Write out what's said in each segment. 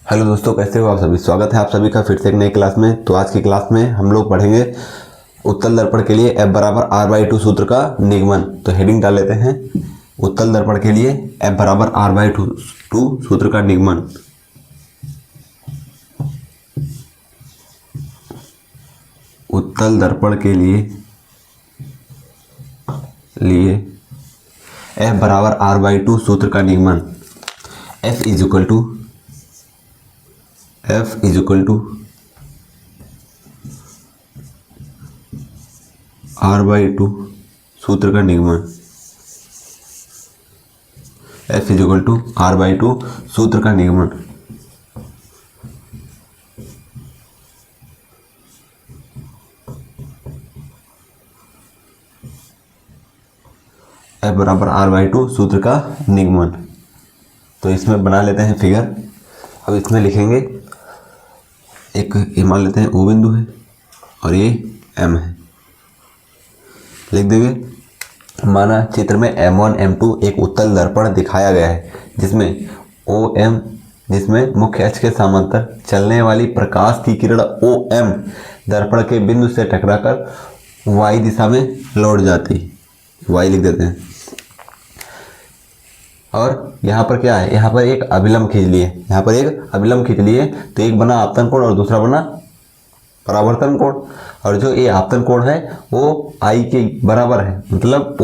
Hello दोस्तों, कैसे हो आप सभी। स्वागत है आप सभी का फिर से एक नई क्लास में। तो आज की क्लास में हम लोग पढ़ेंगे उत्तल दर्पण के लिए F बराबर R/2 सूत्र का निगमन। तो हेडिंग डाल लेते हैं, उत्तल दर्पण के लिए F बराबर R/2 सूत्र का निगमन। उत्तल दर्पण के लिए F बराबर R/2 सूत्र का निगमन। F is equal to R/2 सूत्र का निगमन। F is equal to R/2 सूत्र का निगमन। F बराबर R/2 सूत्र का निगमन। तो इसमें बना लेते हैं फिगर। अब इसमें लिखेंगे, एक ये मान लेते हैं O बिंदु है और ये M है। लिख देंगे, माना चित्र में M1 M2 एक उत्तल दर्पण दिखाया गया है जिसमें OM, जिसमें मुख्य अक्ष के समांतर चलने वाली प्रकाश की किरण OM दर्पण के बिंदु से टकराकर Y दिशा में लौट जाती। Y लिख देते हैं। और यहाँ पर क्या है, यहाँ पर एक अभिलंब खींच लिए, तो एक बना आपतन कोण और दूसरा बना परावर्तन कोण। और जो ये आपतन कोण है वो I के बराबर है, मतलब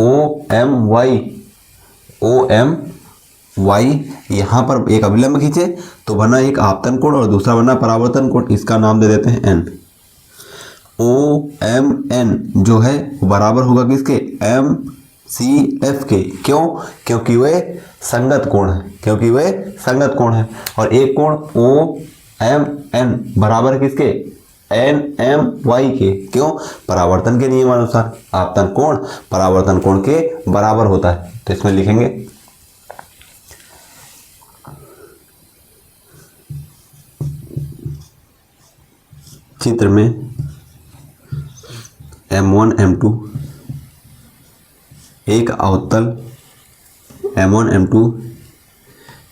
OMY। यहाँ पर एक अभिलंब खींचे तो बना एक आपतन कोण और दूसरा बना परावर्तन कोण। इसका नाम दे देते हैं N। OMN जो है वो बराबर होगा किसके, MCF के। क्यों? क्योंकि वे संगत कोण है। और एक कोण OMN बराबर किसके, NMY के। क्यों? परावर्तन के नियमानुसार आपतन कोण परावर्तन कोण के बराबर होता है। तो इसमें लिखेंगे, चित्र में M1 M2 एक अवतल M1 M2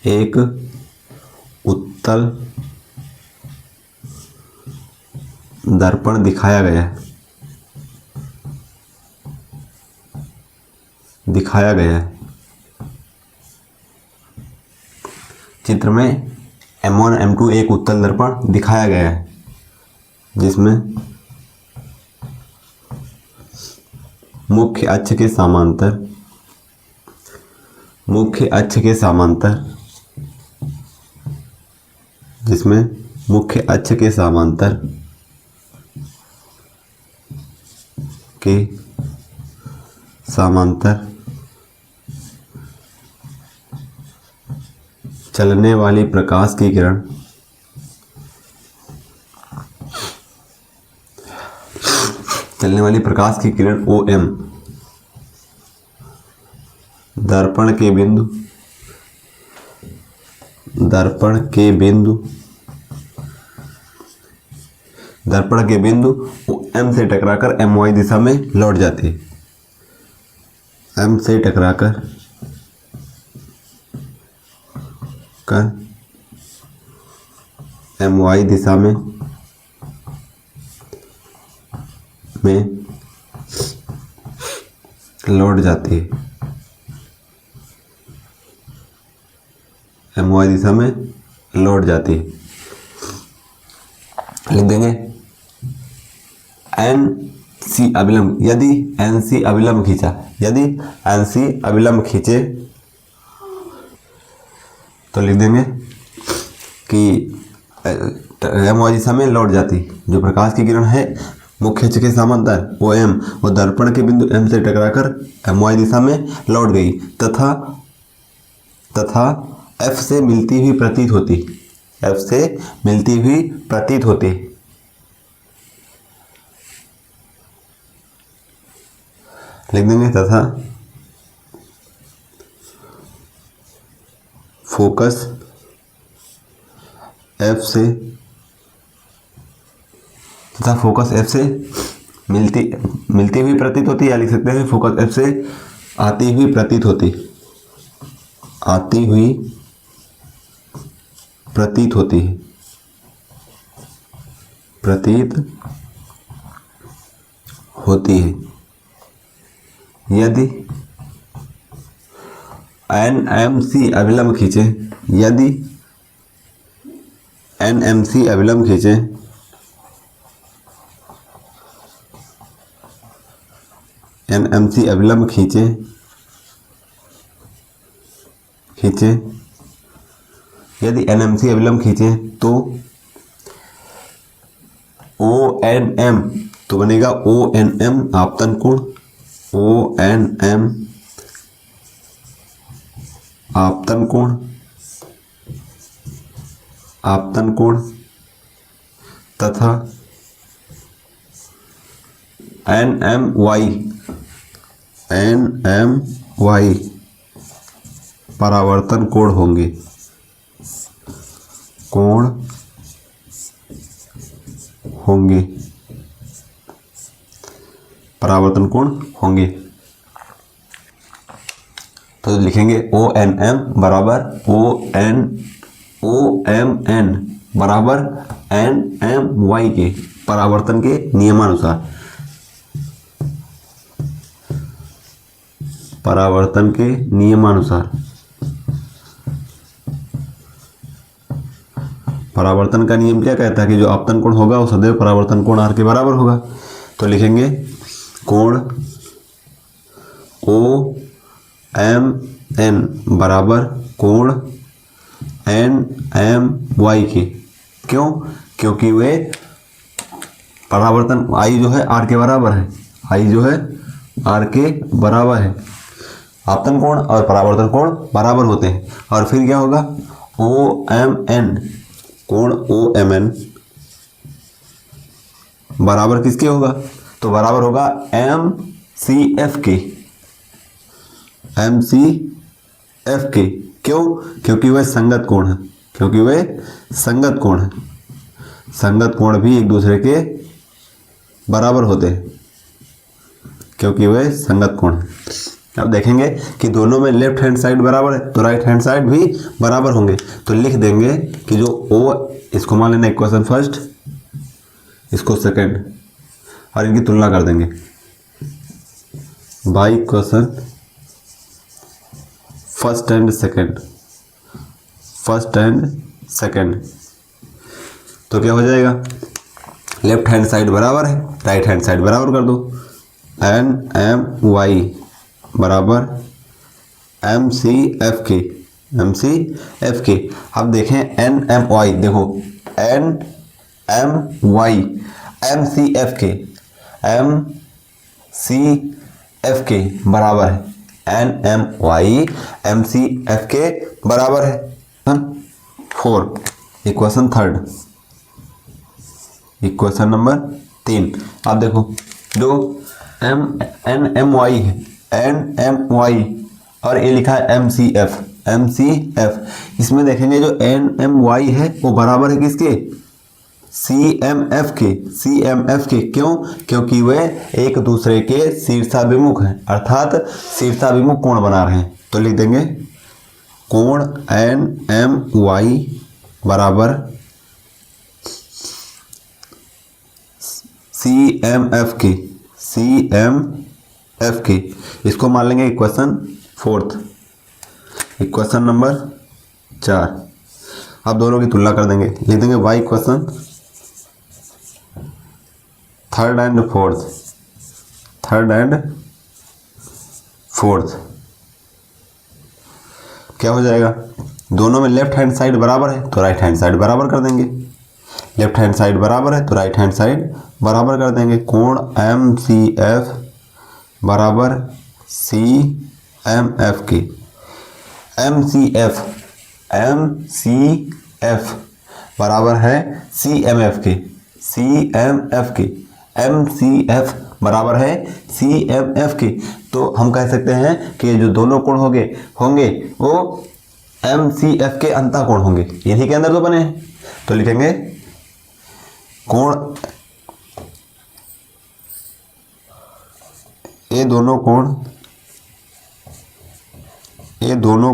एक उत्तल दर्पण दिखाया गया है। चित्र में M1 M2 एक उत्तल दर्पण दिखाया गया है जिसमें मुख्य अक्ष के समांतर चलने वाली प्रकाश की किरण OM दर्पण के बिंदु M से टकराकर MY दिशा में लौट जाती है। M से टकराकर MY दिशा में लौट जाती है। MY दिशा में लौट जाती है। लिख देंगे NC अभिलंब। यदि NC अभिलंब खींचे तो लिख देंगे कि MY दिशा में लौट जाती। जो प्रकाश की किरण है मुख्य अक्ष के समांतर OM वो दर्पण के बिंदु M से टकराकर MY दिशा में लौट गई तथा F से मिलती हुई प्रतीत होती। लिख देंगे तथा फोकस F से मिलती हुई प्रतीत होती, या लिख सकते हैं फोकस F से आती हुई प्रतीत होती है, प्रतीत होती है यदि NMC अभिलंब खींचे, यदि NMC अभिलंब खींचे NMC अभिलंब खींचे यदि NMC अभिलंब खींचे तो ONM तो बनेगा ONM आपतन कोण, ONM आपतन कोण तथा NMY परावर्तन कोण होंगे, परावर्तन कोण होंगे। तो लिखेंगे ONM बराबर OMN बराबर NMY के परावर्तन के नियमानुसार, परावर्तन के नियमानुसार। परावर्तन का नियम क्या कहता है कि जो आपतन कोण होगा वो सदैव परावर्तन कोण R के बराबर होगा। तो लिखेंगे कोण OMN बराबर कोण NMY के। क्यों? क्योंकि वे परावर्तन I जो है R के बराबर है, I जो है R के बराबर है। आपतन कोण और परावर्तन कोण बराबर होते हैं। और फिर क्या होगा, OMN कोण OMN बराबर किसके होगा, तो बराबर होगा MCF के, MCF के। क्यों? क्योंकि वह संगत कोण है, क्योंकि वह संगत कोण है। संगत कोण भी एक दूसरे के बराबर होते हैं क्योंकि वह संगत कोण है। अब देखेंगे कि दोनों में लेफ्ट हैंड साइड बराबर है तो राइट हैंड साइड भी बराबर होंगे। तो लिख देंगे कि जो O, इसको मान लेना इक्वेशन फर्स्ट, इसको सेकंड, और इनकी तुलना कर देंगे by equation first and second. तो क्या हो जाएगा, लेफ्ट हैंड साइड बराबर है, राइट हैंड साइड बराबर कर दो। NMY बराबर MCF के। अब देखें NMY, देखो NMY MCF के बराबर है, NMY MCF के बराबर है। 4 इक्वेशन थर्ड, इक्वेशन नंबर 3। आप देखो जो NMY है, NMY और ये लिखा है MCF। इसमें देखेंगे जो NMY है वो बराबर है किसके, CMF के। क्यों? क्योंकि वे एक दूसरे के शीर्षाभिमुख हैं, अर्थात शीर्षाभिमुख कोण बना रहे हैं। तो लिख देंगे कोण NMY बराबर CMF के। इसको मान लेंगे इक्वेशन फोर्थ, इक्वेशन नंबर 4। अब दोनों की तुलना कर देंगे, लिख देंगे by equation third and fourth. क्या हो जाएगा, दोनों में लेफ्ट हैंड साइड बराबर है तो राइट हैंड साइड बराबर कर देंगे, लेफ्ट हैंड साइड बराबर है तो राइट हैंड साइड बराबर कर देंगे। कोण MCF बराबर CMF के। MCF बराबर है CMF के। MCF बराबर है CMF के। तो हम कह सकते हैं कि जो दोनों कोण होंगे वो MCF के अंतः कोण होंगे, इन्हीं के अंदर तो बने हैं। तो लिखेंगे कोण, ये दोनों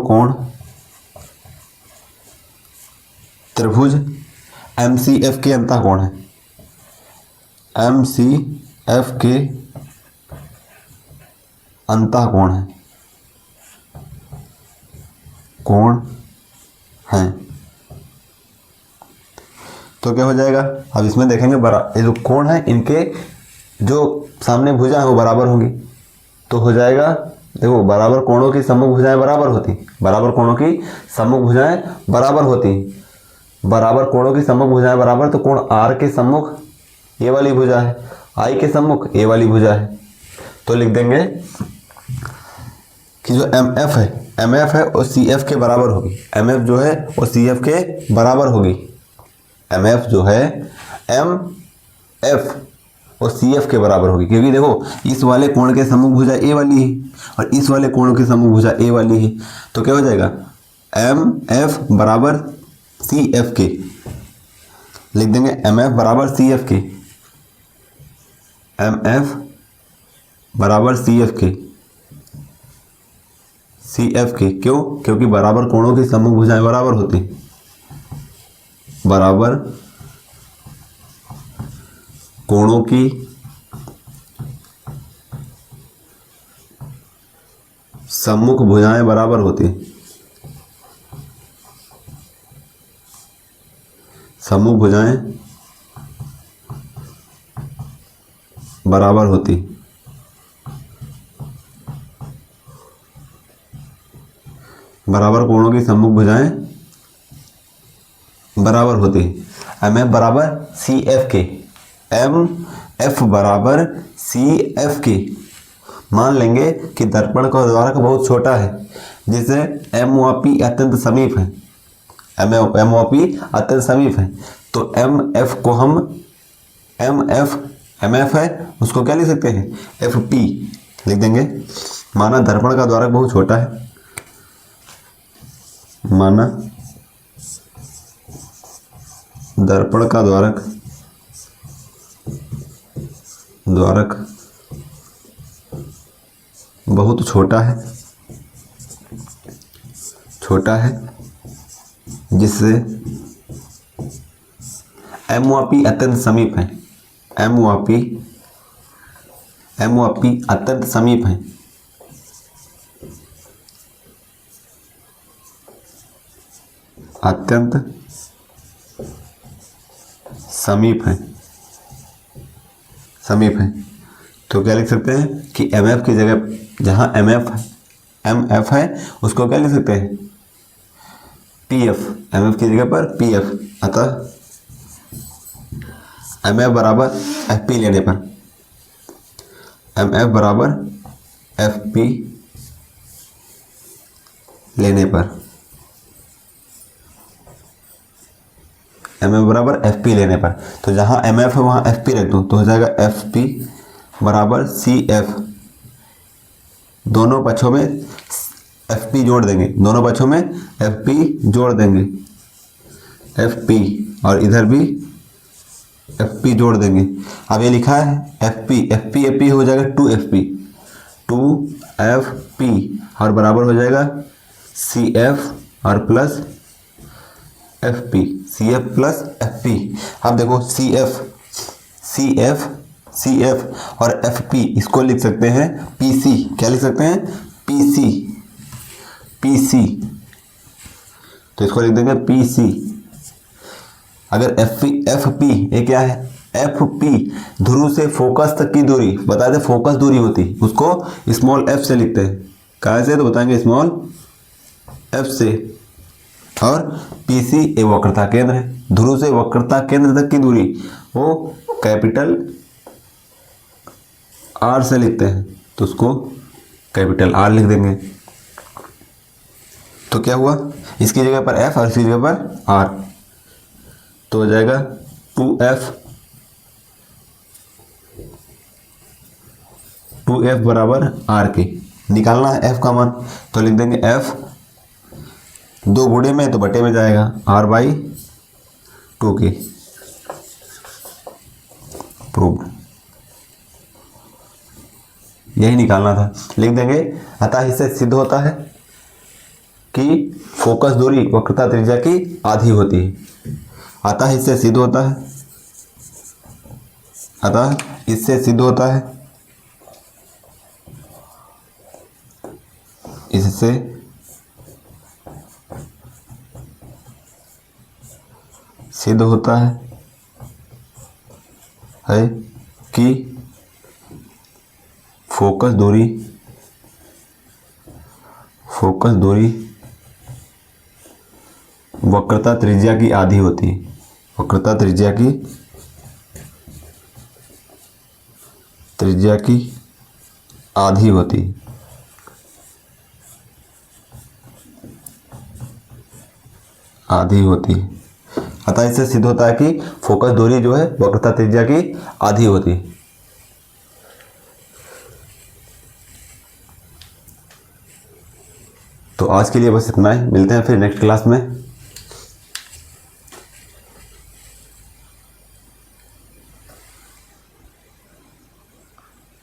कोण त्रिभुज MCF के अंतः कोण है, MCF के अंतः कोण है, कोण है। तो क्या हो जाएगा, अब इसमें देखेंगे ये जो कोण है इनके जो सामने भुजा है वो बराबर होंगी। तो हो जाएगा, देखो बराबर कोणों की सम्मुख भुजाएं बराबर होती, बराबर कोणों की सम्मुख भुजाएं बराबर होती, बराबर कोणों की सम्मुख भुजाएं बराबर, तो कोण R के सम्मुख ये वाली भुजा है, I के सम्मुख ये वाली भुजा है। तो लिख देंगे कि जो MF है और CF के बराबर होगी, MF जो है वो CF के बराबर होगी, MF जो है MF और CF के बराबर होगी, क्योंकि देखो इस वाले कोण के सम्मुख भुजा ए वाली है और इस वाले कोण के सम्मुख भुजा ए वाली है। तो क्या हो जाएगा, MF बराबर CF के, लिख देंगे MF बराबर CF के, MF बराबर CF के, CF के क्यों, क्योंकि बराबर कोणों की सम्मुख भुजाएं बराबर होती, बराबर कोणों की सम्मुख भुजाएं बराबर होती, सम्मुख भुजाएं बराबर होती, बराबर कोणों की सम्मुख भुजाएं बराबर होती। MF बराबर CF के, MF बराबर CF के, मान लेंगे कि दर्पण का द्वारक बहुत छोटा है जिससे MOP अत्यंत समीप है, MOP अत्यंत समीप है, तो MF को हम MF है उसको क्या लिख सकते हैं, FP लिख देंगे। माना दर्पण का द्वारक बहुत छोटा है, माना दर्पण का द्वारक बहुत छोटा है जिससे MOP अत्यंत समीप है, MOP अत्यंत समीप है, अत्यंत समीप है। तो क्या लिख सकते हैं कि MF की जगह जहां MF है उसको क्या लिख सकते हैं, PF, MF की जगह पर PF, अतः MF बराबर FP लेने पर, MF बराबर FP लेने पर, MF बराबर FP लेने पर, तो जहां MF है वहां FP रख दो, तो हो जाएगा FP बराबर CF, दोनों पक्षों में FP जोड़ देंगे, दोनों पक्षों में FP जोड़ देंगे, FP और इधर भी FP जोड़ देंगे। अब ये लिखा है FP हो जाएगा 2FP और बराबर हो जाएगा CF और plus FP, CF plus FP। अब देखो CF और FP इसको लिख सकते हैं PC, क्या लिख सकते हैं, PC, तो इसको लिख देंगे PC। अगर FP ये क्या है, FP ध्रुव से फोकस तक की दूरी, बता दे फोकस दूरी होती, उसको स्मॉल f से लिखते हैं, कहाँ से, तो बताएंगे स्मॉल f से। और PC ये वक्रता केंद्र है, ध्रुव से वक्रता केंद्र तक की दूरी वो कैपिटल R से लिखते हैं, तो उसको कैपिटल R लिख देंगे। तो क्या हुआ, इसकी जगह पर F और इसकी जगह पर R, तो हो जाएगा 2F बराबर R के, निकालना है F का मान, तो लिख देंगे F, दो गुणे में तो बटे में जाएगा R/2 के, प्रूव, यही निकालना था, लिख देंगे। अतः इससे सिद्ध होता है कि फोकस दूरी वक्रता त्रिज्या की आधी होती है। अतः इससे सिद्ध होता है, अतः इससे सिद्ध होता है, इससे सिद्ध होता है कि फोकस दूरी वक्रता त्रिज्या की आधी होती है, वक्रता त्रिज्या की आधी होती है। आधी होती है। अतः इससे सिद्ध होता है कि फोकस दूरी जो है वक्रता त्रिज्या की आधी होती है। तो आज के लिए बस इतना ही, मिलते हैं फिर नेक्स्ट क्लास में।